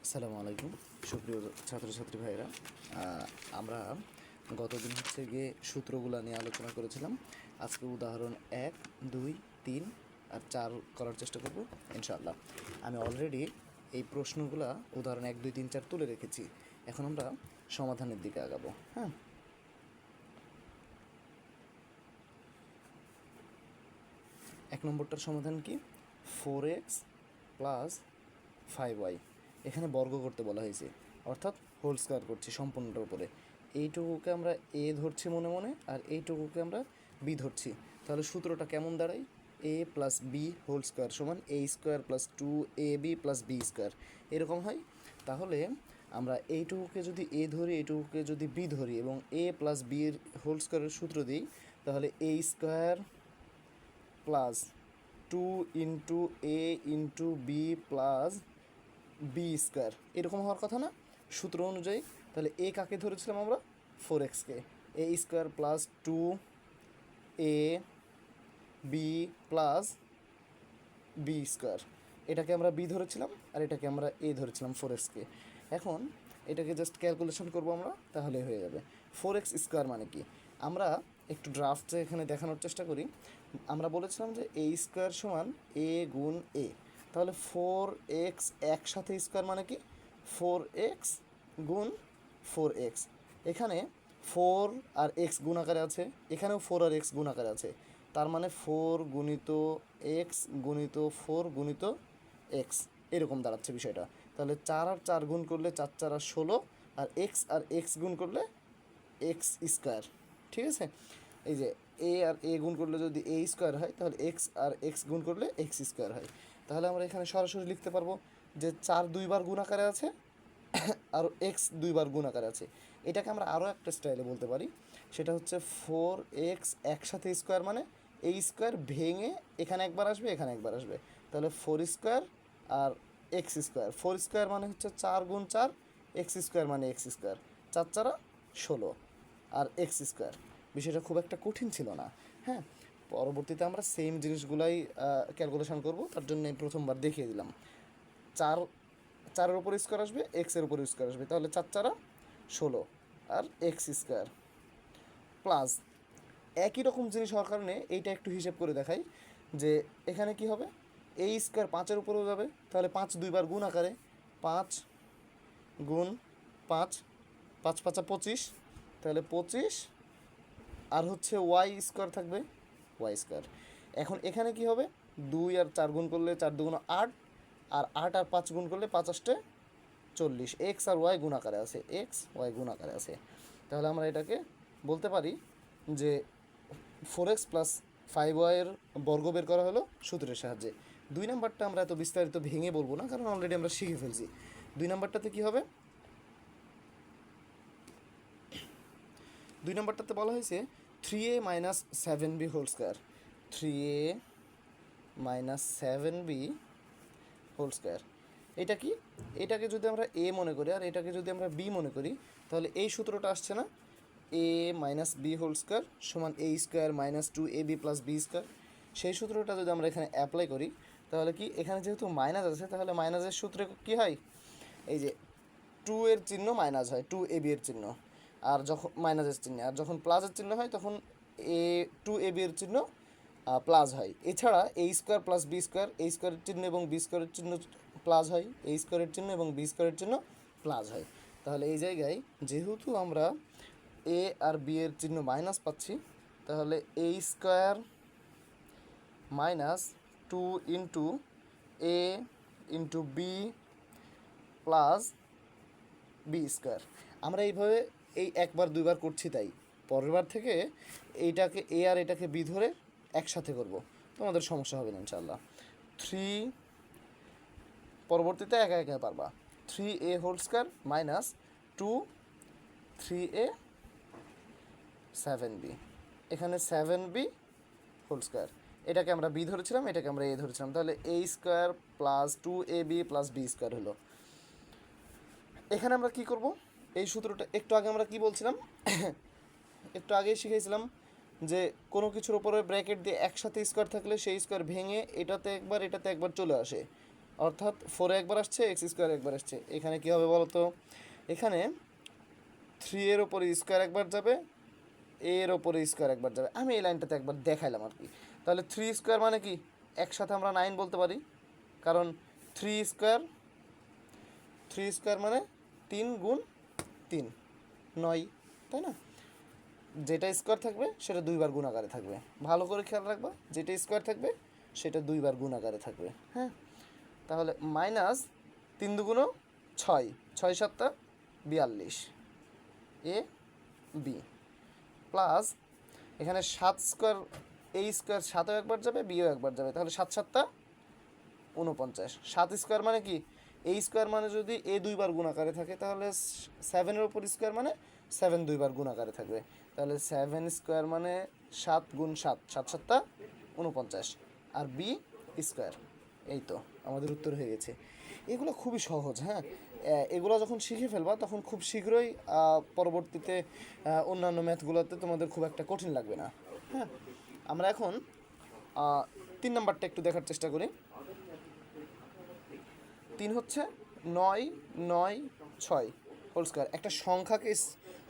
আসসালামু আলাইকুম সুপ্রিয় ছাত্রছাত্রী ভাইয়েরা। আমরা গতদিন হচ্ছে গিয়ে সূত্রগুলো নিয়ে আলোচনা করেছিলাম। আজকে উদাহরণ 1, 2, 3 আর 4 করার চেষ্টা করব ইনশাআল্লাহ। আমি অলরেডি এই প্রশ্নগুলা উদাহরণ 1, 2, 3, 4 তুলে রেখেছি। এখন আমরা সমাধানের দিকে আগাবো। হ্যাঁ, এক নম্বরটার সমাধান কি? 4x plus 5y। এখানে বর্গ করতে বলা হয়েছে, অর্থাৎ হোল স্কোয়ার করছি সম্পূর্ণটার উপরে। এইটুকুকে আমরা এ ধরছি মনে মনে, আর এইটুকুকে আমরা বি ধরছি। তাহলে সূত্রটা কেমন দাঁড়ায়? A plus B whole square সমান A square plus 2ab plus B square, এরকম হয়। তাহলে আমরা এইটুকুকে যদি এ ধরি, এইটুকুকে যদি বি ধরি এবং এ প্লাস বির হোল স্কোয়ারের সূত্র দিই, তাহলে A square plus 2 × a × b plus B square, এরকম হওয়ার কথা না সূত্র অনুযায়ী? তাহলে এ কাকে ধরেছিলাম আমরা? 4xকে। A square plus 2ab plus B square, এটাকে আমরা বি ধরেছিলাম আর এটাকে আমরা এ ধরেছিলাম 4xকে। এখন এটাকে জাস্ট ক্যালকুলেশন করবো আমরা, তাহলে হয়ে যাবে। 4x স্কোয়ার মানে কি? আমরা একটু ড্রাফটে এখানে দেখানোর চেষ্টা করি। আমরা বলেছিলাম যে এ স্কোয়ার সমান এ গুণ এ। তাহলে 4x একসাথে স্কোয়ার মানে কি? 4x গুণ 4x। এখানে 4 আর x গুণ আকারে আছে, এখানেও 4 আর x গুণ আকারে আছে। তার মানে 4 গুণিত x গুণিত 4 গুণিত x, এরকম দাঁড়াচ্ছে বিষয়টা। তাহলে 4 আর 4 গুণ করলে 4 4 আর 16, আর x গুণ করলে x স্কোয়ার। ঠিক আছে, এই যে এ আর এ গুণ করলে যদি এ স্কোয়ার হয়, তাহলে এক্স আর এক্স গুণ করলে এক্স স্কোয়ার হয়। তাহলে আমরা এখানে সরাসরি লিখতে পারবো যে 4 দুইবার গুণ আকারে আছে আর এক্স দুইবার গুণ আকারে আছে। এটাকে আমরা আরও একটা স্টাইলে বলতে পারি, সেটা হচ্ছে 4x একসাথে স্কোয়ার মানে এই স্কোয়ার ভেঙে এখানে একবার আসবে, এখানে একবার আসবে। তাহলে 4 স্কোয়ার আর এক্স স্কোয়ার। 4 স্কোয়ার মানে হচ্ছে 4 গুণ 4, এক্স স্কোয়ার মানে এক্স স্কোয়ার, 4 4 16 আর এক্স স্কোয়ার। বিষয়টা খুব একটা কঠিন ছিল না। হ্যাঁ, পরবর্তীতে আমরা সেম জিনিসগুলাই ক্যালকুলেশন করব, তার জন্য প্রথমবার দেখিয়ে দিলাম। 4 উপর স্কোয়ার আসবে, এক্সের উপর স্কোয়ার আসবে, তাহলে 4 4 16 আর এক্স স্কোয়ার প্লাস একই রকম জিনিস হওয়ার কারণে এইটা একটু হিসেব করে দেখাই যে এখানে কি হবে। এই স্কোয়ার 5-এর উপরেও যাবে, তাহলে 5 দুইবার গুণ আকারে, 5 গুণ 5, 5 5 25, তাহলে 25 আর হচ্ছে ওয়াই স্কোয়ার থাকবে, ওয়াই স্কোয়ার। এখন এখানে কি হবে? 2 আর 4 গুণ করলে 4 2 8, আর 8 আর 5 গুণ করলে 5 8 40, এক্স আর ওয়াই গুণ আকারে আছে, এক্স ওয়াই গুণ আকারে আছে। তাহলে আমরা এটাকে বলতে পারি যে 4x প্লাস 5y-এর বর্গ বের করা হলো সূত্রের সাহায্যে। 2 নাম্বারটা আমরা এত বিস্তারিত ভেঙে বলবো না, কারণ অলরেডি আমরা শিখে ফেলছি। 2 নাম্বারটাতে কী হবে? 2 নাম্বারটাতে বলা হয়েছে 3a minus 7b whole square. 3a minus 7b whole square, এটা কি? এটাকে যদি আমরা এ মনে করি আর এটাকে যদি আমরা বি মনে করি, তাহলে এই সূত্রটা আসছে না? A minus B whole square সমান A square minus 2ab plus B square. সেই সূত্রটা যদি আমরা এখানে অ্যাপ্লাই করি, তাহলে কি? এখানে যেহেতু মাইনাস আছে, তাহলে মাইনাসের সূত্রে কী হয়? এই যে 2 এর চিহ্ন মাইনাস হয়, 2ab এর চিহ্ন, আর যখন মাইনাসের চিহ্ন, আর যখন প্লাসের চিহ্ন হয় তখন 2ab এর চিহ্ন প্লাস হয়। এছাড়া এ স্কোয়ার প্লাস বি স্কোয়ার, এ স্কোয়ারের চিহ্ন এবং বি স্কোয়ারের চিহ্ন প্লাস হয়, এ স্কোয়ারের চিহ্ন এবং বি স্কোয়ারের চিহ্ন প্লাস হয়। তাহলে এই জায়গায় যেহেতু আমরা এ আর বি এর চিহ্ন মাইনাস পাচ্ছি, তাহলে A square minus 2 into A into B plus B square. আমরা এইভাবে এই একবার দুইবার করছি, তাই পরের বার থেকে এইটাকে এ আর এটাকে বি ধরে একসাথে করব, তোমাদের সমস্যা হবে না ইনশাল্লাহ। 3 পরবর্তীতে একা একা পারবা। 3a whole square minus 2 3a 7b, এখানে 7b হোল স্কোয়ার। এটাকে আমরা বি ধরেছিলাম, এটাকে আমরা এ ধরেছিলাম, তাহলে A square plus 2ab plus B square হলো। এখানে আমরা কি করব? এই সূত্রটা একটু আগে আমরা কি বলছিলাম? একটু আগেই শিখেছিলাম যে কোনো কিছুর ওপরে ব্র্যাকেট দিয়ে একসাথে স্কোয়ার থাকলে সেই স্কোয়ার ভেঙে এটাতে একবার এটাতে একবার চলে আসে। অর্থাৎ 4 একবার আসছে, এক্স স্কোয়ার একবার আসছে। এখানে কী হবে বলো তো, এখানে 3 এর ওপরে স্কোয়ার একবার যাবে, এর ওপরে স্কোয়ার একবার যাবে। আমি এই লাইনটাতে একবার দেখাইলাম আর কি। তাহলে 3 স্কোয়ার মানে কি, একসাথে আমরা 9 বলতে পারি, কারণ 3 স্কোয়ার মানে 3 গুণ 3 9, তাই না? যেটা স্কোয়ার থাকবে সেটা 2 বার গুণ আকারে থাকবে। ভালো করে খেয়াল রাখবা, যেটা স্কোয়ার থাকবে সেটা 2 বার গুণ আকারে থাকবে। হ্যাঁ, তাহলে মাইনাস 3 দুগুণ 6, 6 7 42 এ বি, প্লাস এখানে 7 স্কোয়ার, এই স্কোয়ার 7ও একবার যাবে, বিও একবার যাবে, তাহলে 7 7 49। 7 স্কোয়ার মানে কি, এই স্কোয়ার মানে যদি এ 2 বার গুণ আকারে থাকে তাহলে 7-এর ওপর স্কোয়ার মানে 7 2 বার গুণ আকারে থাকবে। তাহলে 7 স্কোয়ার মানে 7 গুণ 7, 7 7 49, আর বি স্কোয়ার। এই তো আমাদের উত্তর হয়ে গেছে। এগুলো খুবই সহজ। হ্যাঁ, এগুলো যখন শিখে ফেলবা তখন খুব শীঘ্রই পরবর্তীতে অন্যান্য ম্যাথগুলোতে তোমাদের খুব একটা কঠিন লাগবে না। হ্যাঁ, আমরা এখন 3 নাম্বারটা একটু দেখার চেষ্টা করি। 3 হচ্ছে 9 9 6 হোল স্কোয়ার, একটা সংখ্যাকে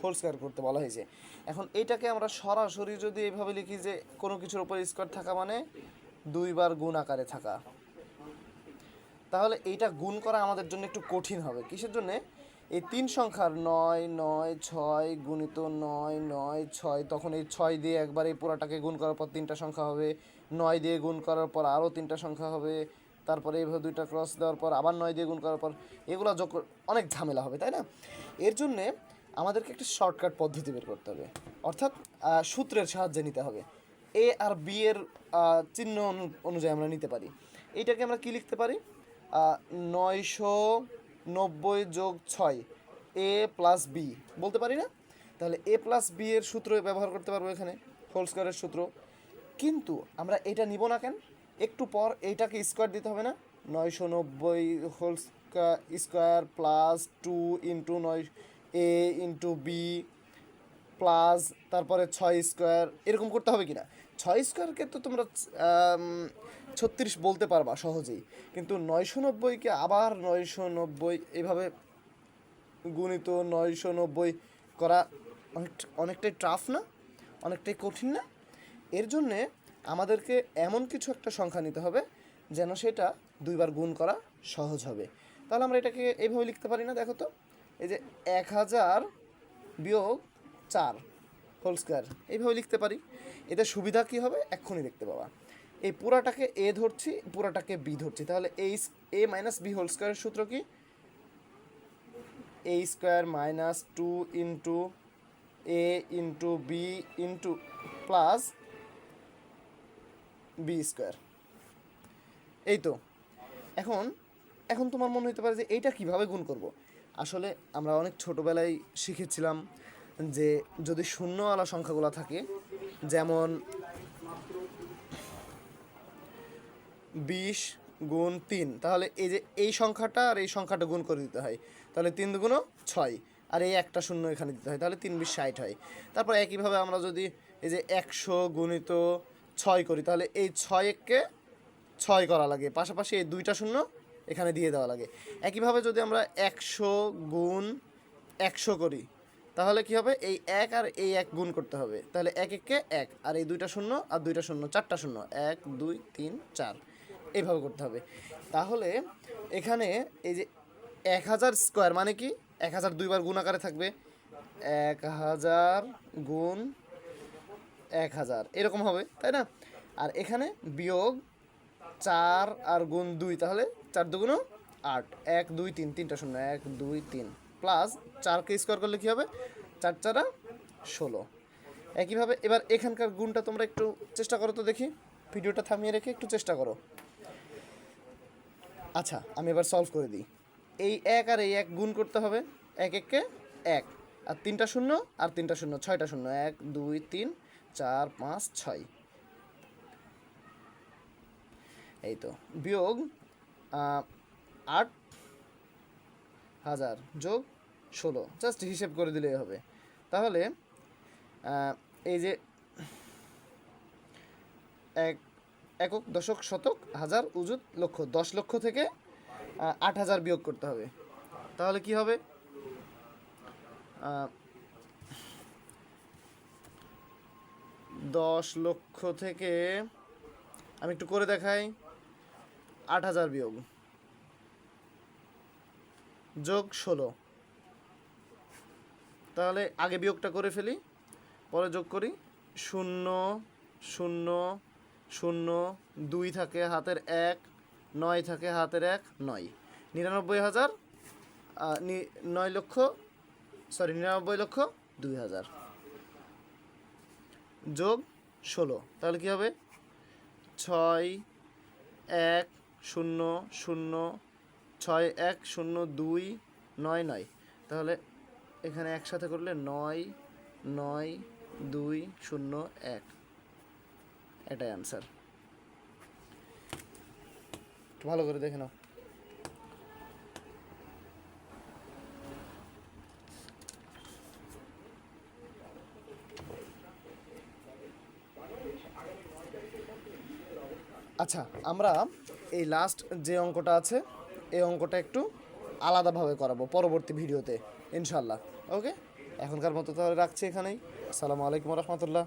হোল স্কোয়ার করতে বলা হয়েছে। এখন এইটাকে আমরা সরাসরি যদি এইভাবে লিখি যে কোনো কিছুর উপর স্কোয়ার থাকা মানে 2 বার গুণ আকারে থাকা, তাহলে এইটা গুণ করা আমাদের জন্য একটু কঠিন হবে। কিসের জন্যে? এই 3 সংখ্যার 9 9 6 গুণিত 9 9 6, তখন এই 6 দিয়ে একবার এই পুরাটাকে গুণ করার পর 3টা সংখ্যা হবে, 9 দিয়ে গুণ করার পর আরও 3টা সংখ্যা হবে, তারপরে এইভাবে 2টা ক্রস দেওয়ার পর আবার 9 দিয়ে গুণ করার পর এগুলো যোগ অনেক ঝামেলা হবে, তাই না? এর জন্যে আমাদেরকে একটা শর্টকাট পদ্ধতি বের করতে হবে, অর্থাৎ সূত্রের সাহায্যে নিতে হবে। এ আর বি এর চিহ্ন অনুযায়ী আমরা নিতে পারি। এইটাকে আমরা কি লিখতে পারি? 990 যোগ 6 এ প্লাস বি বলতে পারি না? তাহলে এ প্লাস বি এর সূত্র ব্যবহার করতে পারবো এখানে, হোল স্কোয়ারের সূত্র। কিন্তু আমরা এটা নিব না কেন? একটু পর এইটাকে স্কোয়ার দিতে হবে না? 990 হোল স্কোয়ার প্লাস 2 ইন্টু 9 এ ইন্টু বি প্লাস তারপরে 6 স্কোয়ার, এরকম করতে হবে কি না? 6 স্কোয়ারকে তো তোমরা 36 বলতে পারবা সহজেই, কিন্তু 990কে আবার 990 এইভাবে গুণিত 990 করা অনেকটাই টাফ না? অনেকটাই কঠিন না? এর জন্যে আমাদেরকে এমন কিছু একটা সংখ্যা নিতে হবে যেন সেটা 2 বার গুণ করা সহজ হবে। তাহলে আমরা এটাকে এইভাবে লিখতে পারি না? দেখো তো, এই যে 1000 বিয়োগ 4 হোল স্কোয়ার, এইভাবে লিখতে পারি। এতে সুবিধা কী হবে এক্ষুনি দেখতে পাবা। এই পুরাটাকে এ ধরছি, পুরাটাকে বি ধরছি, তাহলে এ মাইনাস বি হোল স্কোয়ারের সূত্র কি? A square minus 2 into A into B into plus B square. এই তো। এখন এখন তোমার মনে হতে পারে যে এইটা কিভাবে গুণ করব। আসলে আমরা অনেক ছোটোবেলায় শিখেছিলাম যে যদি শূন্যওয়ালা সংখ্যাগুলো থাকে, যেমন 20 গুণ 3, তাহলে এই যে এই সংখ্যাটা আর এই সংখ্যাটা গুণ করে দিতে হয়, তাহলে 3 দুগুণ 6, আর এই একটা শূন্য এখানে দিতে হয়, তাহলে 3 20 60 হয়। তারপর একইভাবে আমরা যদি এই যে 100 গুণিত 6 করি, তাহলে এই 6কে 6 করা লাগে, পাশাপাশি এই 2টা শূন্য এখানে দিয়ে দেওয়া লাগে। একইভাবে যদি আমরা 100 গুণ 100 করি, তাহলে কি হবে? এই 1 আর এই 1 গুণ করতে হবে, তাহলে 1 1কে 1, আর এই 2টা শূন্য আর 2টা শূন্য, 4টা শূন্য, 1 2 3 4, এইভাবে করতে হবে। তাহলে এখানে এই যে 1000 স্কোয়ার মানে কি? 1000 2 বার গুণ আকারে থাকবে, 1000 গুণ 1000 এরকম হবে, তাই না? আর এখানে বিয়োগ 4 আর গুণ 2, তাহলে 4 দুগুণ 8, 1 2 3, 3টা শূন্য, 1 2 3, প্লাস 4কে স্কোয়ার করলে কী হবে? 4 4 16। একইভাবে এবার এখানকার গুণটা তোমরা একটু চেষ্টা করো তো দেখি, ভিডিওটা থামিয়ে রেখে একটু চেষ্টা করো। আচ্ছা, আমি এবার সলভ করে দিই। এই 1 আর এই 1 গুণ করতে হবে, 1 1কে 1, আর 3টা শূন্য আর 3টা শূন্য, 6টা শূন্য, 1 2 3 4 5 6, এই তো। বিয়োগ 8000 যোগ 16, জাস্ট হিসেব করে দিলেই হবে। তাহলে এই যে একক, দশক, শতক, হাজার, উজুত, লক্ষ, 10 লক্ষ থেকে 8,000 বিয়োগ করতে হবে। তাহলে কি হবে? 10 লক্ষ থেকে আমি একটু করে দেখাই। 8,000 বিয়োগ যোগ 16। তাহলে আগে বিয়োগটা করে ফেলি, পরে যোগ করি। 0 0 0 2 থাকে হাতের 1, 9 থাকে হাতের 1, 9। 99,000 9 লক্ষ 99,02,000 যোগ 16। তাহলে কি হবে? 6 1 0 0 6 1 0 2 9 9। তাহলে এখানে একসাথে করলে 9 9 2 0 1, এটাই অ্যান্সার। ভালো করে দেখে নাও। আচ্ছা, আমরা এই লাস্ট যে অঙ্কটা আছে এই অঙ্কটা একটু আলাদাভাবে করাবো পরবর্তী ভিডিওতে ইনশাল্লাহ। ওকে, এখনকার মতো তাহলে রাখছি এখানেই। আসসালামু আলাইকুম রহমতুল্লাহ।